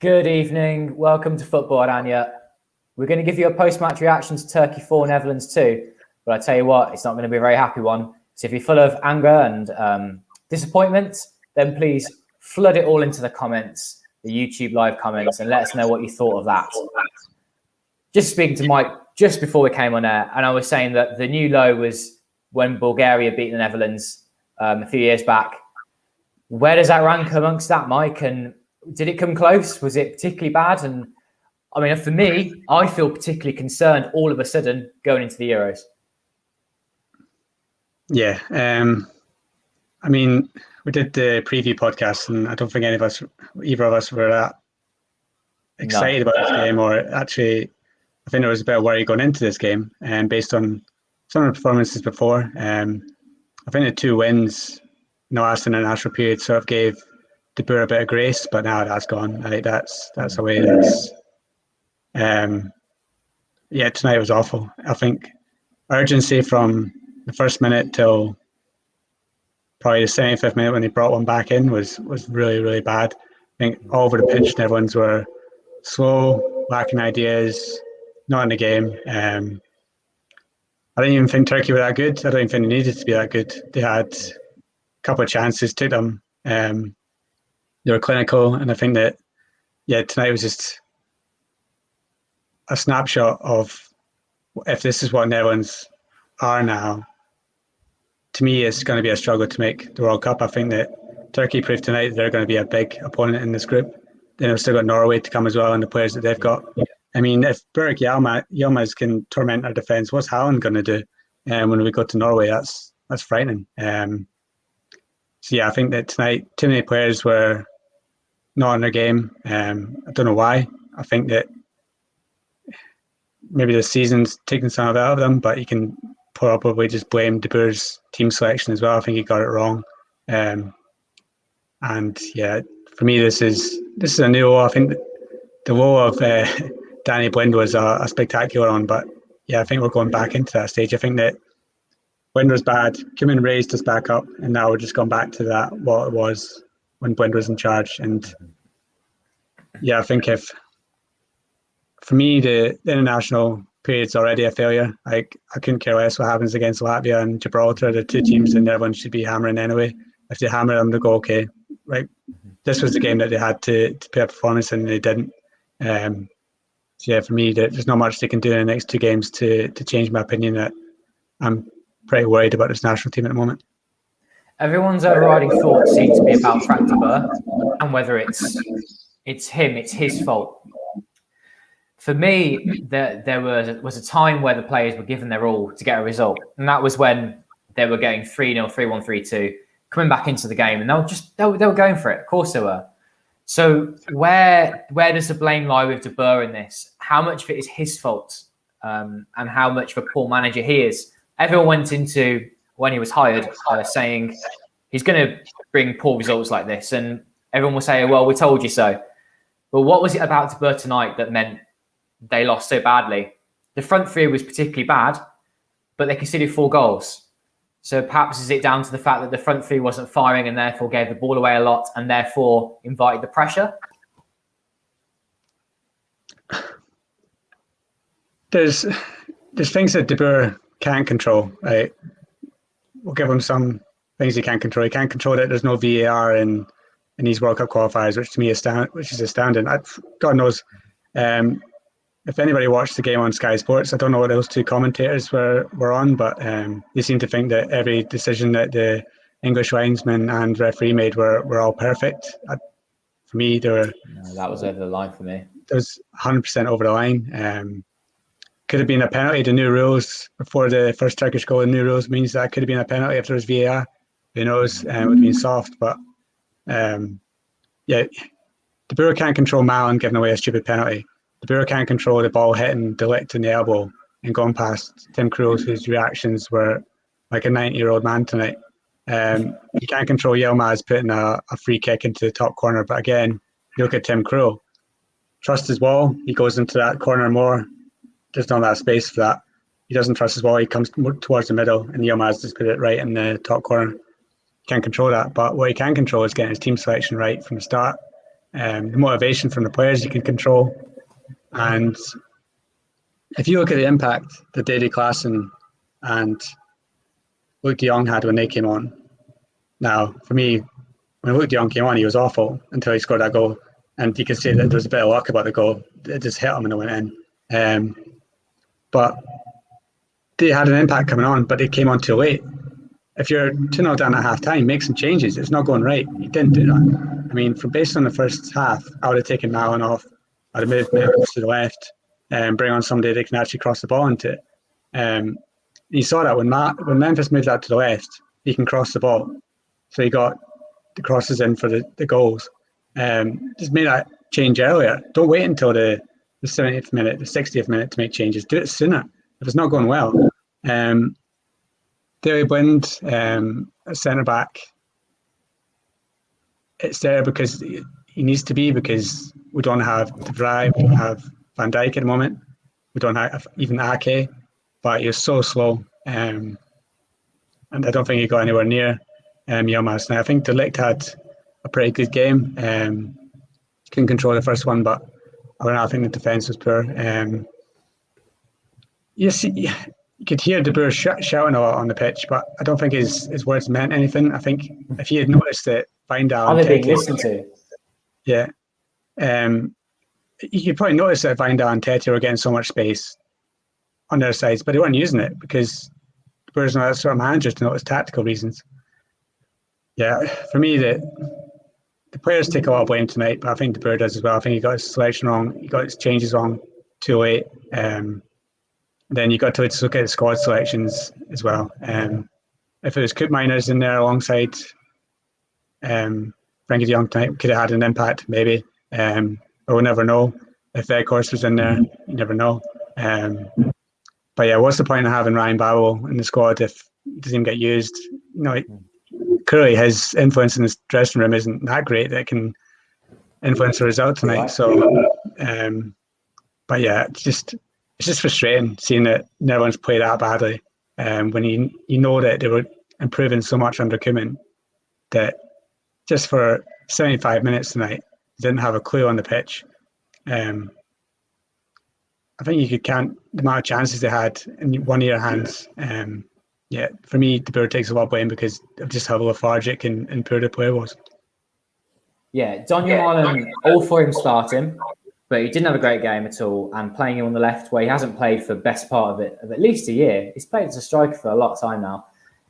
Good evening. Welcome to Football-Oranje. We're going to give you a post-match reaction to Turkey 4, Netherlands 2. But I tell you what, it's not going to be a very happy one. So if you're full of anger and disappointment, then please flood it all into the comments, the YouTube live comments, and let us know what you thought of that. Just speaking to Mike just before we came on air, and I was saying that the new low was when Bulgaria beat the Netherlands a few years back. Where does that rank amongst that, Mike? And did it come close? Was it particularly bad? And I mean, for me, I feel particularly concerned all of a sudden going into the Euros. Yeah. I mean, we did the preview podcast, and I don't think either of us were that excited about this game, or actually, I think there was a bit of worry going into this game, and based on some of the performances before. I think the 2 wins, last international period, sort of gave De Boer a bit of grace, but now that's gone. I think that's away. Tonight was awful. I think urgency from the first minute till probably the 75th minute when they brought one back in was really, really bad. I think all over the pitch, everyone's were slow, lacking ideas, not in the game. I didn't even think Turkey were that good. I don't even think they needed to be that good. They had a couple of chances, took them. They were clinical, and I think that, tonight was just a snapshot of if this is what Netherlands are now. To me, it's going to be a struggle to make the World Cup. I think that Turkey proved tonight that they're going to be a big opponent in this group. Then they've still got Norway to come as well, and the players that they've got. I mean, if Burak Yilmaz can torment our defence, what's Haaland going to do? When we go to Norway, that's frightening. I think that tonight too many players were not in their game. I don't know why. I think that maybe the season's taken some of it out of them, but you can probably just blame De Boer's team selection as well. I think he got it wrong. For me, this is a new low. I think the low of Danny Blind was a spectacular one, but I think we're going back into that stage. I think that Blind was bad. Koeman raised us back up, and now we're just gone back to that what it was when Blind was in charge. And I think for me, the international period's already a failure. I couldn't care less what happens against Latvia and Gibraltar. The 2 teams that everyone should be hammering anyway. If they hammer them, they go, okay, right. This was the game that they had to put a performance in, and they didn't. For me, there's not much they can do in the next 2 games to change my opinion. That I'm pretty worried about this national team at the moment. Everyone's overriding thoughts seem to be about Frank de Boer and whether it's his fault. For me, there was a time where the players were given their all to get a result, and that was when they were getting 3-0, 3-1, 3-2, coming back into the game, and they were going for it. Of course they were. So where does the blame lie with De Boer in this? How much of it is his fault, and how much of a poor manager he is? Everyone went into when he was hired saying he's going to bring poor results like this, and everyone will say, "Well, we told you so." But what was it about De Boer tonight that meant they lost so badly? The front 3 was particularly bad, but they conceded 4 goals. So perhaps is it down to the fact that the front 3 wasn't firing and therefore gave the ball away a lot and therefore invited the pressure? There's things that De Boer can't control. Right? We'll give him some things he can't control. He can't control that there's no VAR in these World Cup qualifiers, which to me is astounding. God knows. If anybody watched the game on Sky Sports, I don't know what those 2 commentators were on, but they seem to think that every decision that the English linesman and referee made were all perfect. For me, that was over the line for me. It was 100% over the line. Could have been a penalty. The new rules before the first Turkish goal, the new rules means that could have been a penalty if there was VAR. Who knows? It would have been soft, but De Boer can't control Malen giving away a stupid penalty. De Boer can't control the ball hitting De Ligt in the elbow and going past Tim Krul, whose reactions were like a 90-year-old man tonight. You can't control Yilmaz putting a free kick into the top corner. But again, you look at Tim Krul. Trust his wall. He goes into that corner more. There's not that space for that. He doesn't trust his wall. He comes more towards the middle, and Yilmaz just put it right in the top corner. Can't control that. But what he can control is getting his team selection right from the start. The motivation from the players you can control. And if you look at the impact that Davy Klaassen and Luke de Jong had when they came on. Now, for me, when Luke de Jong came on, he was awful until he scored that goal. And you can say that there was a bit of luck about the goal. It just hit him and it went in. But they had an impact coming on, but they came on too late. If you're 2-0 down at half time, make some changes. It's not going right. You didn't do that. I mean, based on the first half, I would have taken Malin off. I'd have moved Memphis to the left and bring on somebody that can actually cross the ball into it. You saw that when Memphis moved out to the left, he can cross the ball. So he got the crosses in for the goals. Just made that change earlier. Don't wait until the 70th minute, the 60th minute to make changes. Do it sooner if it's not going well. Daley Blind at centre back. It's there because he needs to be, because we don't have De Vrij, we don't have Van Dijk at the moment. We don't have even Ake, but he was so slow. And I don't think he got anywhere near Yilmaz. Now, I think De Ligt had a pretty good game. Couldn't control the first one, but I think the defence was poor. You could hear De Boer shouting a lot on the pitch, but I don't think his words meant anything. I think if he had noticed that Vindal... Are they being listened to? Yeah. You could probably notice that Vindal and Tete were getting so much space on their sides, but they weren't using it because De Boer's not that sort of manager to notice tactical reasons. Yeah, for me, the players take a lot of blame tonight, but I think De Boer does as well. I think he got his selection wrong. He got his changes wrong too late. Then you got to just look at the squad selections as well. If it was Koopmeiners in there alongside Frankie de Jong tonight, could have had an impact maybe. But we'll never know. If Weghorst was in there, you never know. But yeah, what's the point of having Ryan Babel in the squad if he doesn't even get used? Clearly his influence in his dressing room isn't that great that it can influence the result tonight. Right. So, but yeah, it's just frustrating seeing that Netherlands play that badly. When you know that they were improving so much under Koeman, that just for 75 minutes tonight, they didn't have a clue on the pitch. I think you could count the amount of chances they had in one of your hands. Yeah, for me, De Boer takes a lot of blame because of just how lethargic and poor the player was. Yeah, Donyell Malen, all for him starting, but he didn't have a great game at all. And playing him on the left, where he hasn't played for the best part of it, of at least a year. He's played as a striker for a lot of time now.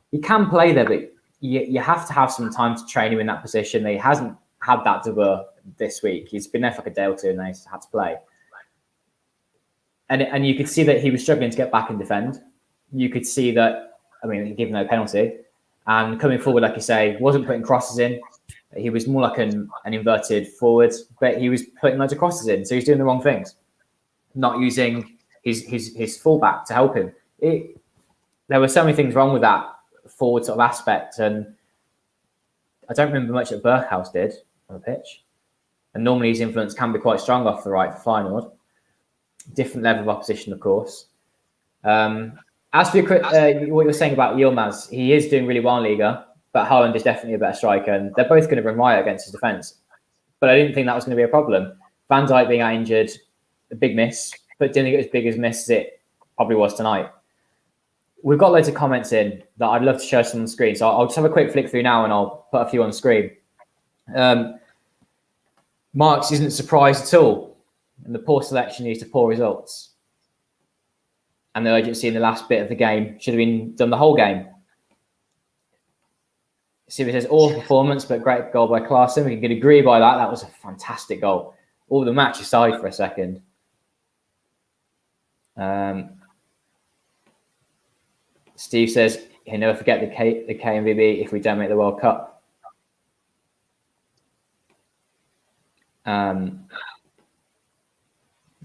He can play there, but you have to have some time to train him in that position. He hasn't had that De Boer this week. He's been there for like a day or two and he's had to play. And you could see that he was struggling to get back and defend. You could see that, I mean, he gave no penalty. And coming forward, like you say, wasn't putting crosses in. He was more like an inverted forward, but he was putting loads of crosses in. So he's doing the wrong things, not using his fullback to help him. There were so many things wrong with that forward sort of aspect. And I don't remember much that Berghuis did on the pitch. And normally his influence can be quite strong off the right for Feyenoord. Different level of opposition, of course. As for what you're saying about Yilmaz, he is doing really well in Liga, but Haaland is definitely a better striker, and they're both going to run riot against his defence. But I didn't think that was going to be a problem. Van Dijk being out injured, a big miss, but didn't think it was as big as miss as it probably was tonight. We've got loads of comments in that I'd love to show some on the screen, so I'll just have a quick flick through now and I'll put a few on the screen. Marks isn't surprised at all. And the poor selection leads to poor results. And the urgency in the last bit of the game should have been done the whole game. Siva says, awful performance, but great goal by Klaassen. We can agree by that. That was a fantastic goal. All the match aside for a second. Steve says, he'll never forget the KMVB if we don't make the World Cup.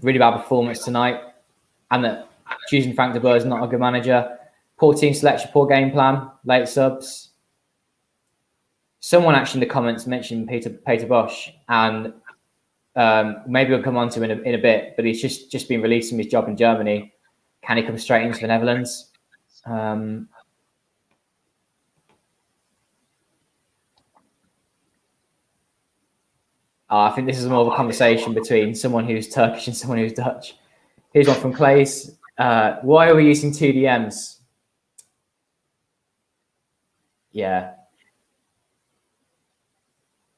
Really bad performance tonight, and that choosing Frank de Boer is not a good manager. Poor team selection, poor game plan, late subs. Someone actually in the comments mentioned Peter Bosch, and maybe we'll come on to him in a bit, but he's just been released from his job in Germany. Can he come straight into the Netherlands? I think this is more of a conversation between someone who's Turkish and someone who's Dutch. Here's one from Clays. Why are we using two DMs? Yeah.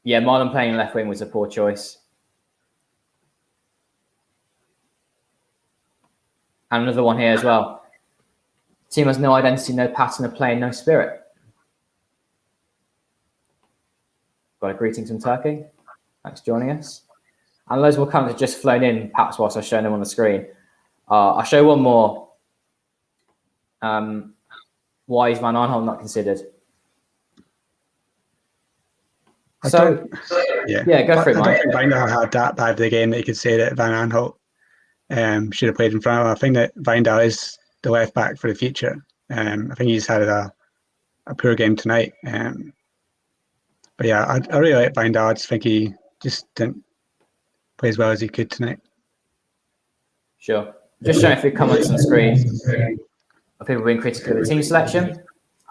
Yeah, Marlon playing left wing was a poor choice. And another one here as well. Team has no identity, no pattern of play, no spirit. Got a greetings from Turkey. Thanks for joining us. And loads more comments have just flown in, perhaps whilst I was showing them on the screen. I'll show one more. Why is Van Aanholt not considered? Go for it, Mike. I don't think Wijndal had that bad of the game that you could say that Van Aanholt should have played in front of him. I think that Wijndal is the left back for the future. I think he's had a poor game tonight. But yeah, I really like Wijndal. I just think he just didn't play as well as he could tonight. Sure. Just showing a few comments on screen of people being critical of the team selection.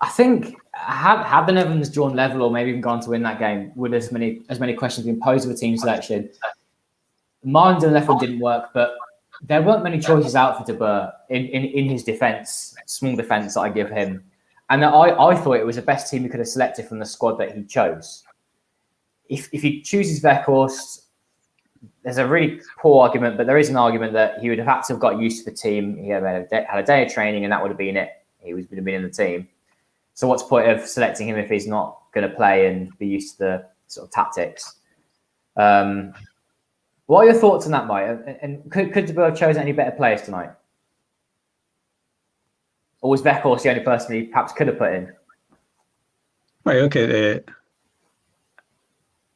I think had the Netherlands drawn level or maybe even gone to win that game, would as many questions been posed of the team selection. Marlon left wing didn't work, but there weren't many choices out for De Boer in his defence, small defence that I give him. And I thought it was the best team he could have selected from the squad that he chose. If he chooses Weghorst, there's a really poor argument, but there is an argument that he would have had to have got used to the team. He had a day of training, and that would have been it. He would have been in the team. So what's the point of selecting him if he's not going to play and be used to the sort of tactics? What are your thoughts on that, Mike? And could De Boer have chosen any better players tonight? Or was Weghorst the only person he perhaps could have put in? Well, look at it.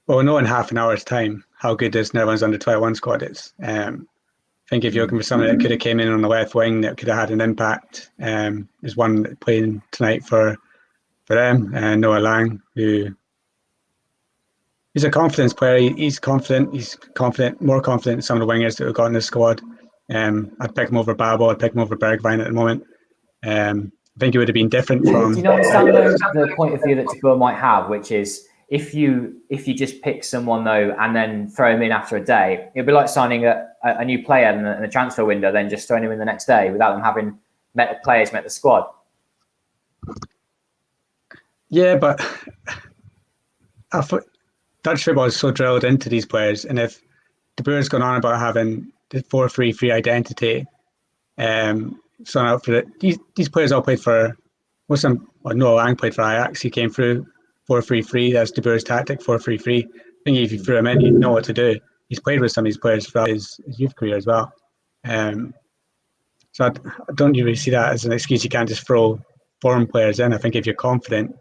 Well, we'll know in half an hour's time how good this Netherlands under-21 squad is. I think if you're looking for someone that could have came in on the left wing that could have had an impact, there's one playing tonight for them, Noah Lang, who he's a confidence player. He's confident. More confident than some of the wingers that we've got in this squad. I'd pick him over Babel. I'd pick him over Bergwijn at the moment. I think it would have been different from... Do you understand the point of view that De Boer might have, which is if you just pick someone though and then throw him in after a day, it'd be like signing a new player in the transfer window, then just throwing him in the next day without them having met the squad. Yeah, but I thought Dutch football is so drilled into these players, and if De Boer's gone on about having the 4-3-3 identity, for it, these players all played for Noah Lang played for Ajax. He came through 4-3-3. That's De Boer's tactic, 4-3-3. I think if you threw him in, he'd know what to do. He's played with some of these players throughout his youth career as well. So I don't really see that as an excuse. You can't just throw foreign players in. I think if you're confident,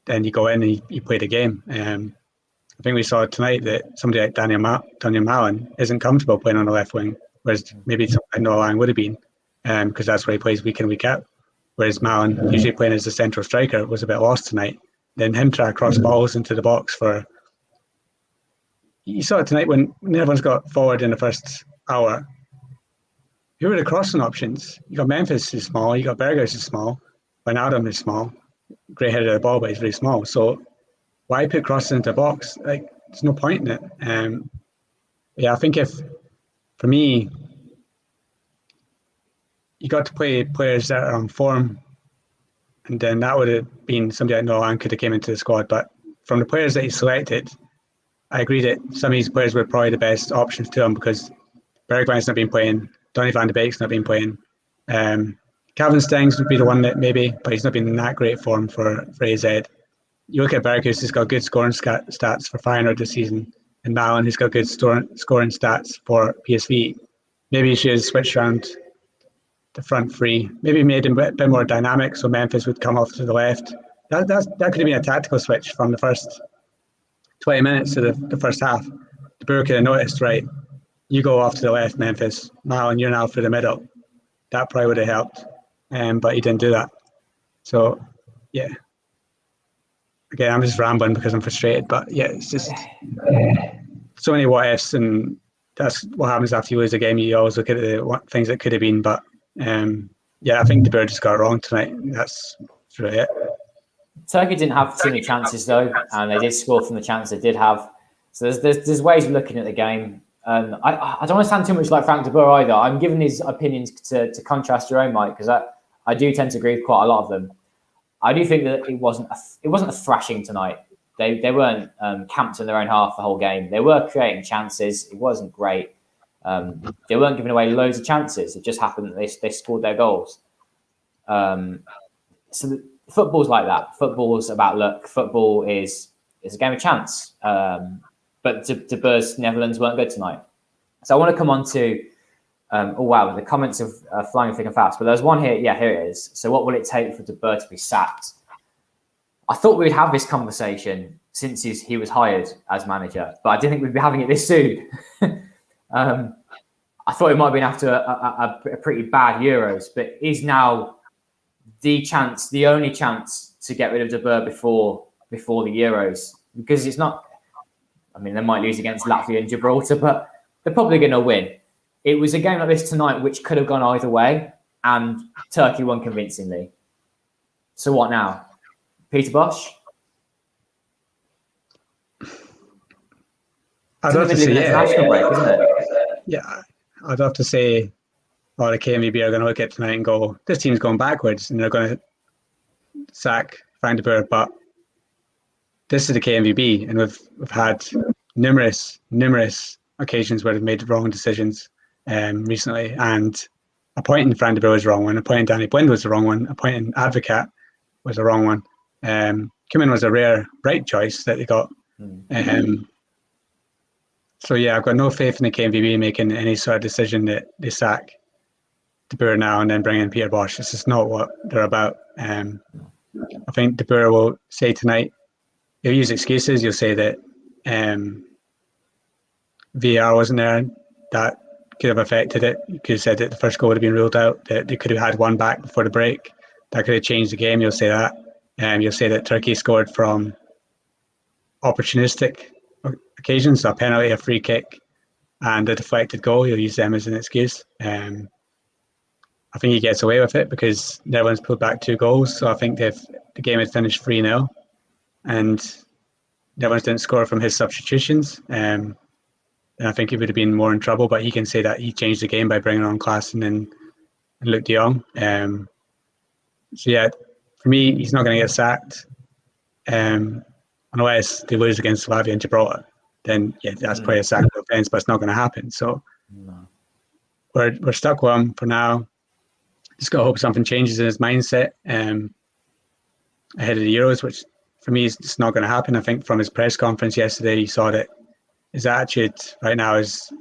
then you go in and you play the game. I think we saw tonight that somebody like Daniel Malen isn't comfortable playing on the left wing, whereas maybe Noah Lang would have been, because that's where he plays week in, week out. Whereas Malen, usually playing as a central striker, was a bit lost tonight. Then him try to cross balls into the box for... You saw it tonight when everyone's got forward in the first hour. Who are the crossing options? You got Memphis is small, you got Berghuis is small, Wijnaldum is small, great header of the ball, but he's very small. So why put crossing into the box? Like, there's no point in it. I think for me, you got to play players that are on form, and then that would have been somebody like Noah Lang could have came into the squad. But from the players that he selected, I agree that some of these players were probably the best options to him, because Bergwijn's not been playing, Donny van de Beek's not been playing. Calvin Stengs would be the one that maybe, but he's not been in that great form for AZ. You look at Berghuis, he's got good scoring stats for Feyenoord this season, and Malen, he's got good scoring stats for PSV. Maybe you should have switched around the front three, maybe made him a bit more dynamic, so Memphis would come off to the left. That could have been a tactical switch from the first 20 minutes to the first half. De Boer could have noticed, right, you go off to the left, Memphis. Malen, you're now for the middle. That probably would have helped, but he didn't do that. So, yeah. Again, I'm just rambling because I'm frustrated, but yeah, it's just so many what ifs, and that's what happens after you lose a game. You always look at the things that could have been, but I think De Boer just got it wrong tonight. That's really it. Turkey didn't have too many chances though, and they did score from the chance they did have. So there's ways of looking at the game. I don't want to sound too much like Frank de Boer either. I'm giving his opinions to contrast your own, Mike, because I do tend to agree with quite a lot of them. I do think that it wasn't a thrashing tonight. They weren't camped in their own half the whole game. They were creating chances. It wasn't great. They weren't giving away loads of chances. It just happened that they scored their goals. So football's like that. Football's about luck. Football is a game of chance. But De Boer's Netherlands weren't good tonight. So I want to come on to, the comments of flying thick and fast. But there's one here. Yeah, here it is. So what will it take for De Boer to be sacked? I thought we would have this conversation since he was hired as manager, but I didn't think we'd be having it this soon. I thought it might have been after a pretty bad Euros, but is now the only chance to get rid of De Boer before the Euros, because it's not. I mean, they might lose against Latvia and Gibraltar, but they're probably going to win. It was a game like this tonight which could have gone either way, and Turkey won convincingly. So what now? Peter Bosz? I'd have to say, international break, isn't it? Yeah, I'd have to say, the KNVB are going to look at tonight and go, this team's going backwards, and they're going to sack Frank de Boer. But this is the KNVB, and we've had numerous occasions where they've made wrong decisions recently, and appointing Frank de Boer was the wrong one, appointing Danny Blind was the wrong one, appointing Advocat was the wrong one. Koeman was a rare right choice that they got. So yeah, I've got no faith in the KNVB making any sort of decision that they sack De Boer now and then bring in Peter Bosz. This is not what they're about. I think De Boer will say tonight, he'll use excuses. He'll say that VAR wasn't there. That could have affected it. You could have said that the first goal would have been ruled out, that they could have had one back before the break. That could have changed the game. You'll say that. You'll say that Turkey scored from opportunistic occasions, so a penalty, a free kick, and a deflected goal. You'll use them as an excuse. I think he gets away with it because Netherlands pulled back 2 goals. So I think if the game had finished 3-0 and Netherlands didn't score from his substitutions, then I think he would have been more in trouble. But he can say that he changed the game by bringing on Klaassen and Luc de Jong. So yeah, for me, he's not going to get sacked unless they lose against Latvia and Gibraltar. Then yeah, that's probably a sackable offence, but it's not going to happen. So we're stuck with him for now. Just got to hope something changes in his mindset ahead of the Euros, which for me is just not going to happen. I think from his press conference yesterday, you saw that his attitude right now is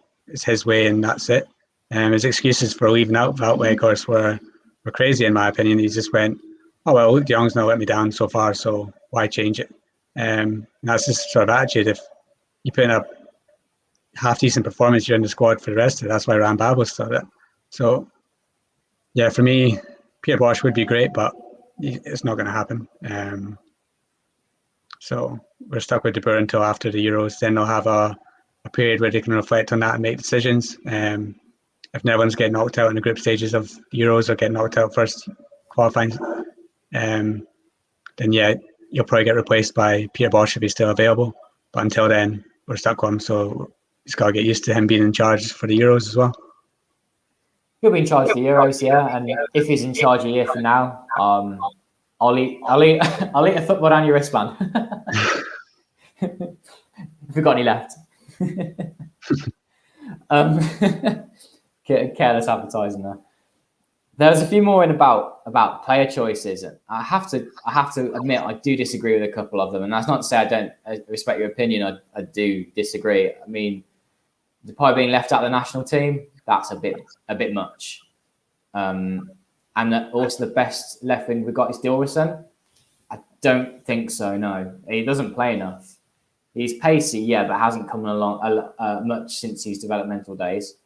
his way, and that's it. His excuses for leaving out Weghorst were crazy in my opinion. He just went, oh well, Luc de Jong's not let me down so far, so why change it? That's his sort of attitude. If you put in a half decent performance, you're in the squad for the rest of it. That's why Ryan Babel started it. So yeah, for me, Peter Bosz would be great, but it's not going to happen. So we're stuck with De Boer until after the Euros. Then they'll have a period where they can reflect on that and make decisions. If Netherlands get knocked out in the group stages of the Euros or get knocked out first qualifying, then yeah, you'll probably get replaced by Peter Bosz if he's still available. But until then, we're stuck with him. So he's got to get used to him being in charge for the Euros as well. He'll be in charge of the Euros, yeah. And if he's in charge a year from now, I'll eat a Football-Oranje wristband. If we've got any left. Careless advertising there. There's a few more in about player choices. I have to admit I do disagree with a couple of them, and that's not to say I don't respect your opinion. I do disagree. I mean, Depay being left out of the national team, that's a bit much. And also the best left wing we got is Dilrosun. I don't think so. No, he doesn't play enough. He's pacey, yeah, but hasn't come along much since his developmental days.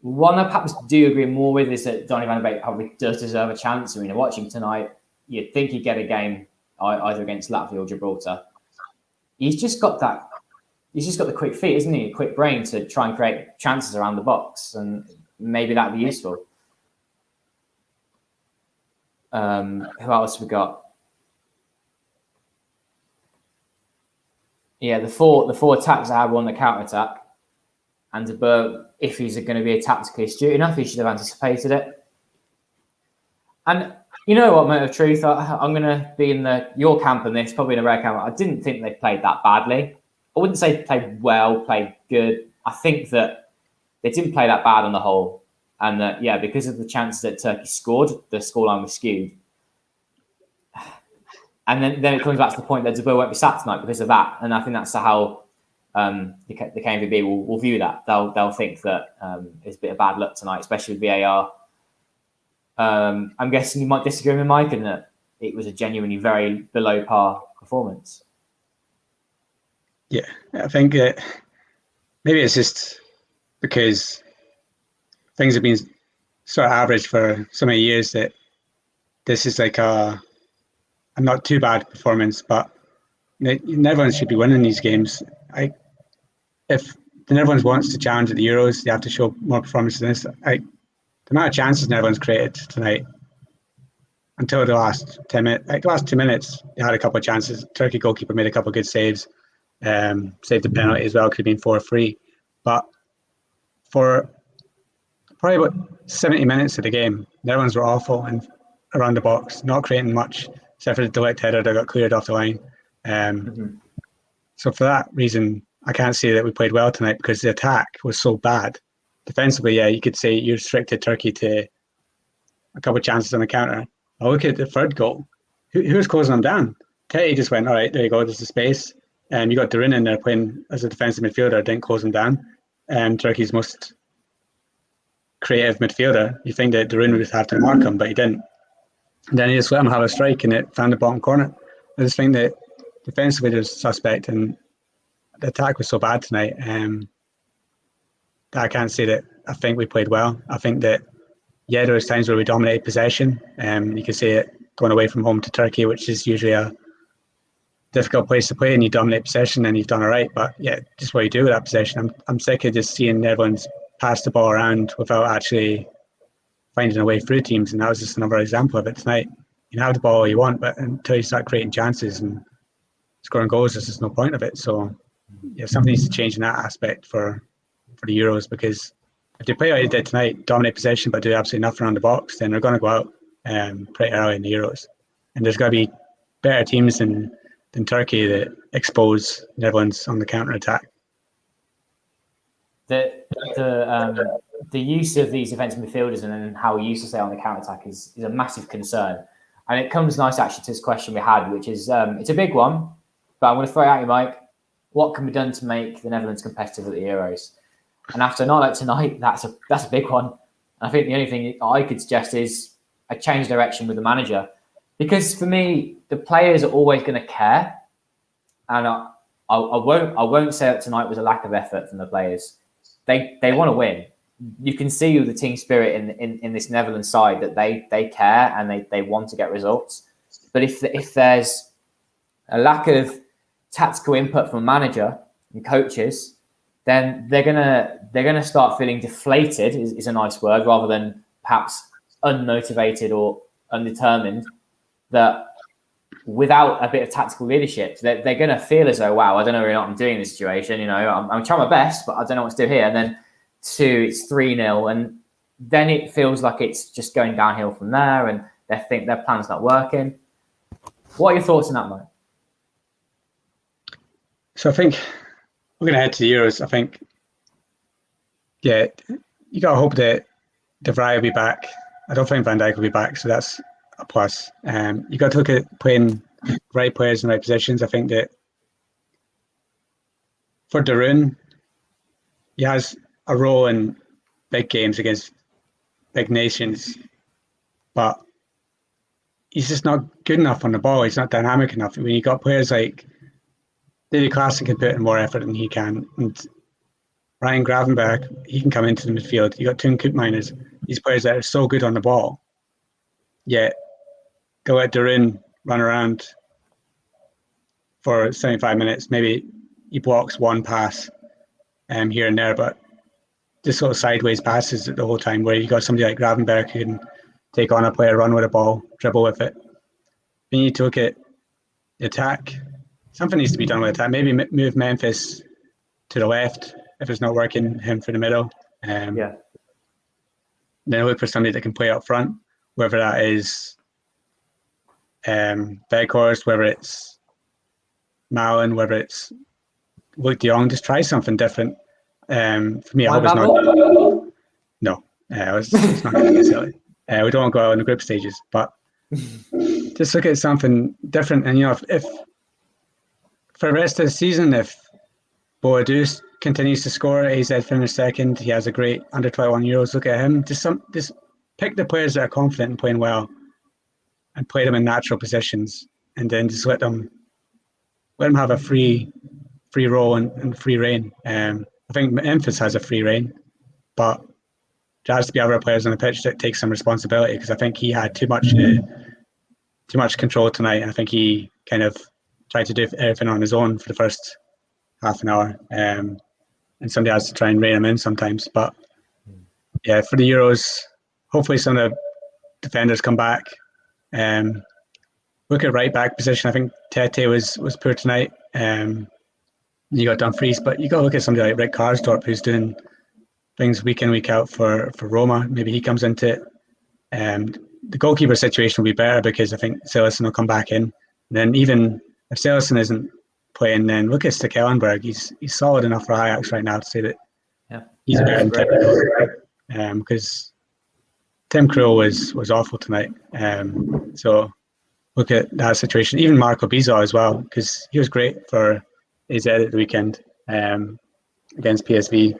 One I perhaps do agree more with is that Donny van de Beek probably does deserve a chance. I mean, watching tonight, you'd think he'd get a game either against Latvia or Gibraltar. He's just got the quick feet, isn't he? A quick brain to try and create chances around the box, and maybe that'd be useful. Who else we got? Yeah, the four attacks I had were on the counter attack, and De Boer, if he's going to be a tactically astute enough, he should have anticipated it. And you know what, mate of truth, I'm going to be in your camp on this, probably in a rare camp. I didn't think they played that badly. I wouldn't say played well, played good. I think that they didn't play that bad on the whole, and that because of the chances that Turkey scored, the scoreline was skewed. And then it comes back to the point that De Boer won't be sacked tonight because of that. And I think that's how the KNVB will view that. They'll think that it's a bit of bad luck tonight, especially with VAR. I'm guessing you might disagree with Mike in that it was a genuinely very below par performance. Yeah, I think that maybe it's just because things have been sort of average for so many years that this is like a not too bad performance, but Netherlands should be winning these games. If the Netherlands wants to challenge at the Euros, they have to show more performance than this. The amount of chances Netherlands created tonight until the last 10 minutes, the last 2 minutes, they had a couple of chances. Turkey goalkeeper made a couple of good saves, saved the penalty as well, could have been 4-3. But for probably about 70 minutes of the game, Netherlands were awful and around the box, not creating much, except for the direct header that got cleared off the line. So for that reason, I can't say that we played well tonight because the attack was so bad. Defensively, you could say you restricted Turkey to a couple of chances on the counter. I look at the third goal. Who was closing them down? Teddy just went, all right, there you go, there's the space. You got Darun in there playing as a defensive midfielder, didn't close them down. Turkey's most creative midfielder. You think that Darun would have to mark him, but he didn't. And then he just let him have a strike and it found the bottom corner. I just think that defensively there's suspect and the attack was so bad tonight that I can't say that I think we played well. I think that, there was times where we dominated possession. You could say it going away from home to Turkey, which is usually a difficult place to play, and you dominate possession and you've done all right. But just what you do with that possession. I'm sick of just seeing Netherlands pass the ball around without actually finding a way through teams, and that was just another example of it tonight. You can have the ball all you want, but until you start creating chances and scoring goals, there's just no point of it. So something needs to change in that aspect for the Euros, because if they play how they did tonight, dominate possession but do absolutely nothing around the box, then they're going to go out pretty early in the Euros. And there's got to be better teams than Turkey that expose Netherlands on the counter attack. The use of these defensive midfielders and then how we used to say on the counter attack is a massive concern. And it comes nice actually to this question we had, which is it's a big one, but I'm going to throw it at you, Mike. What can be done to make the Netherlands competitive at the Euros? And after a night like tonight, that's a big one. And I think the only thing I could suggest is a change direction with the manager, because for me, the players are always going to care, and I won't say that tonight was a lack of effort from the players. They want to win. You can see the team spirit in this Netherlands side that they care and they want to get results. But if there's a lack of tactical input from a manager and coaches, then they're gonna start feeling deflated is a nice word, rather than perhaps unmotivated or undetermined. That without a bit of tactical leadership, they're going to feel as though, wow, I don't know really what I'm doing in this situation. I'm trying my best, but I don't know what to do here. And then it's 3-0, and then it feels like it's just going downhill from there, and they think their plan's not working. What are your thoughts on that, Mike? So I think we're going to head to the Euros. I think, you got to hope that De Vrij will be back. I don't think Van Dijk will be back, so that's a plus. You got to look at playing the right players in the right positions. I think that for Darun, he has a role in big games against big nations, but he's just not good enough on the ball. He's not dynamic enough. When you got players like David Klaassen can put in more effort than he can, and Ryan Gravenberg, he can come into the midfield. You got Toon Koopmeiners, these players that are so good on the ball, yet go let Darun run around for 75 minutes. Maybe he blocks one pass here and there, but just sort of sideways passes the whole time, where you got somebody like Gravenberg who can take on a player, run with a ball, dribble with it. You need to look at the attack. something needs to be done with that. Maybe move Memphis to the left if it's not working, him for the middle. Yeah. Then look for somebody that can play up front, whether that is Veghorst, whether it's Malin, whether it's Luke de Jong. Just try something different. For me, I hope it's not. No, it's not going to get silly. We don't want to go out in the group stages, but just look at something different. And if for the rest of the season, if Boadou continues to score, AZ finished second, he has a great under 21 Euros. Look at him. Just pick the players that are confident and playing well, and play them in natural positions, and then just let them have a free roll and free reign. I think Memphis has a free reign, but there has to be other players on the pitch that take some responsibility, because I think he had too much control tonight. I think he kind of tried to do everything on his own for the first half an hour, and somebody has to try and rein him in sometimes. But yeah, for the Euros, hopefully some of the defenders come back. Look at right back position. I think Tete was poor tonight. You got Dumfries, but you got to look at somebody like Rick Karsdorp, who's doing things week in, week out for Roma. Maybe he comes into it. The goalkeeper situation will be better, because I think Cillessen will come back in. And then even if Cillessen isn't playing, then look at Stekelenburg. He's solid enough for Ajax right now to say that he's better than Tim Krul. Because Tim Krul was awful tonight. So look at that situation. Even Marco Bizot as well, because he was great for AZ at the weekend against PSV.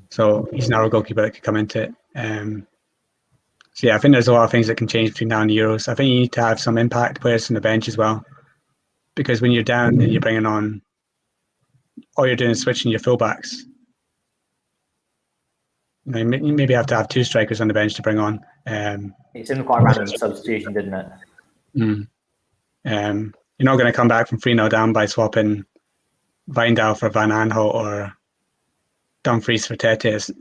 So he's now a goalkeeper that could come into it. So yeah, I think there's a lot of things that can change between now and the Euros. I think you need to have some impact players from the bench as well, because when you're down and you're bringing on, all you're doing is switching your fullbacks. You maybe have to have two strikers on the bench to bring on. It seemed quite a random substitution, didn't it? You're not going to come back from 3-0 down by swapping Wijndal for Van Aanholt or Dumfries for Tete.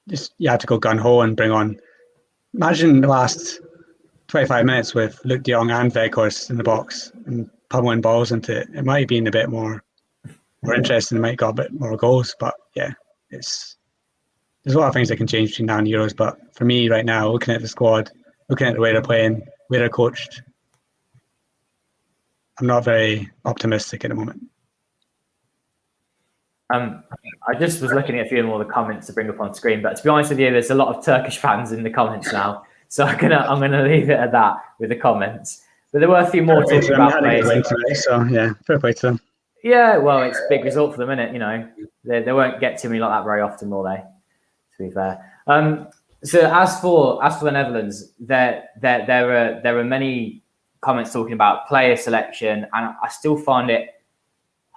Just you have to go gun ho and bring on. Imagine the last 25 minutes with Luke de Jong and Veghorst in the box and pummeling balls into it. It might have been a bit more interesting. It might have got a bit more goals, but yeah, there's a lot of things that can change between now and Euros. But for me right now, looking at the squad, looking at the way they're playing, the way they're coached, I'm not very optimistic at the moment. I just was looking at a few more of the comments to bring up on screen, but to be honest with you, there's a lot of Turkish fans in the comments now, so I'm gonna leave it at that with the comments. But there were a few more talking about players. So yeah, fair play to them. Yeah, well, it's a big result for the minute. You know, they won't get too many like that very often, will they? To be fair. So as for the Netherlands, there are many comments talking about player selection, and I still find it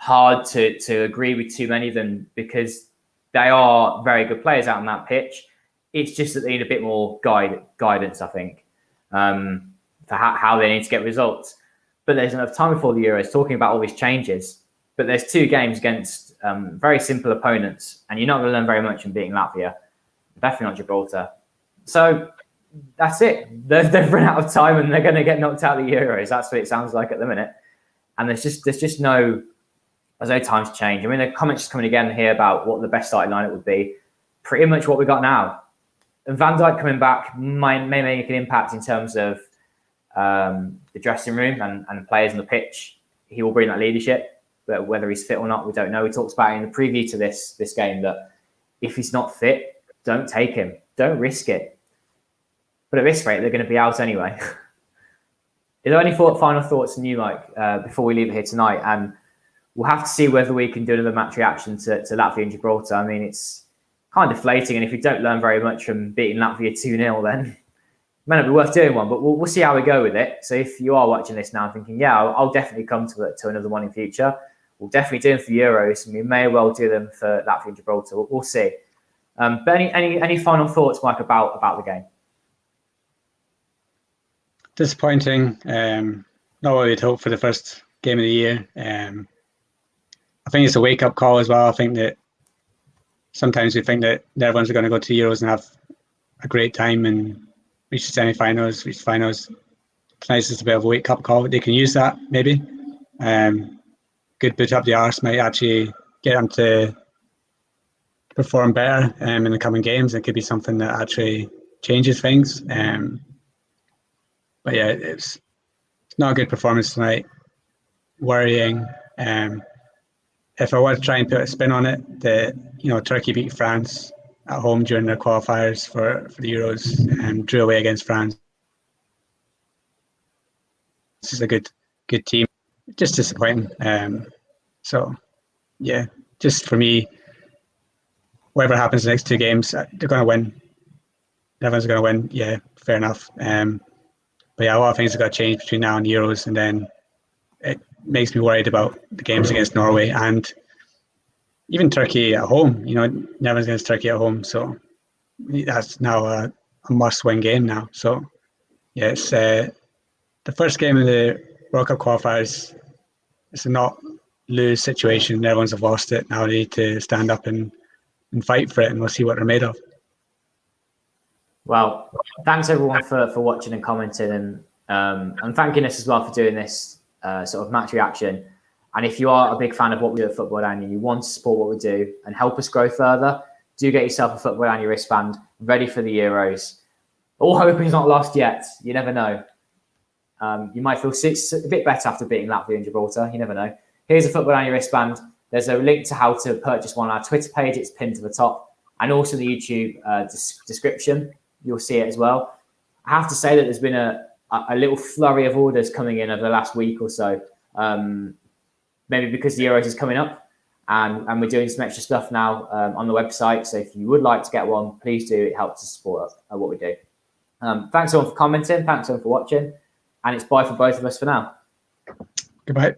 hard to agree with too many of them, because they are very good players out on that pitch. It's just that they need a bit more guidance, I think, for how they need to get results. But there's enough time before the Euros talking about all these changes. But there's 2 games against very simple opponents, and you're not going to learn very much from beating Latvia, definitely not Gibraltar. So that's it. They've run out of time, and they're going to get knocked out of the Euros. That's what it sounds like at the minute. And there's no time to change. I mean, the comments just coming again here about what the best starting lineup would be. Pretty much what we got now. And Van Dijk coming back may make an impact in terms of the dressing room and players on the pitch. He will bring that leadership, but whether he's fit or not, we don't know. We talked about in the preview to this game that if he's not fit, don't take him. Don't risk it. But at this rate, they're going to be out anyway. Is there any final thoughts from you, Mike, before we leave it here tonight? And we'll have to see whether we can do another match reaction to Latvia and Gibraltar. I mean, it's kind of deflating, and if we don't learn very much from beating Latvia 2-0, then it may not be worth doing one. But we'll see how we go with it. So if you are watching this now thinking, yeah, I'll definitely come to another one in future, we'll definitely do them for Euros, and we may well do them for Latvia and Gibraltar. We'll see. But any final thoughts, Mike, about the game? Disappointing. Not what we'd hoped for the first game of the year. I think it's a wake-up call as well. I think that sometimes we think that the Netherlands are going to go to Euros and have a great time and reach the semi-finals, reach the finals. Tonight's just a bit of a wake-up call. They can use that, maybe. Good boot up the arse might actually get them to perform better in the coming games. It could be something that actually changes things. But yeah, it's not a good performance tonight. Worrying. If I were to try and put a spin on it, that Turkey beat France at home during their qualifiers for the Euros and drew away against France. This is a good team. Just disappointing. So yeah, just for me, whatever happens the next two games, they're going to win. Everyone's going to win. Yeah, fair enough. But yeah, a lot of things have got to change between now and the Euros, and then it makes me worried about the games against Norway and even Turkey at home. Netherlands against Turkey at home, so that's now a must-win game now. So yeah, it's the first game of the World Cup qualifiers. It's a not lose situation. Netherlands have lost it. Now they need to stand up and fight for it, and we'll see what they're made of. Well, thanks everyone for watching and commenting, and thanking us as well for doing this sort of match reaction. And if you are a big fan of what we do at Football-Oranje and you want to support what we do and help us grow further, do get yourself a Football-Oranje wristband ready for the Euros. All hope is not lost yet. You never know. You might feel a bit better after beating Latvia and Gibraltar. You never know. Here's a Football-Oranje wristband. There's a link to how to purchase one on our Twitter page. It's pinned to the top. And also the YouTube description. You'll see it as well. I have to say that there's been a little flurry of orders coming in over the last week or so. Maybe because the Euros is coming up and we're doing some extra stuff now on the website. So if you would like to get one, please do. It helps to support what we do. Thanks everyone for commenting. Thanks everyone for watching. And it's bye for both of us for now. Goodbye.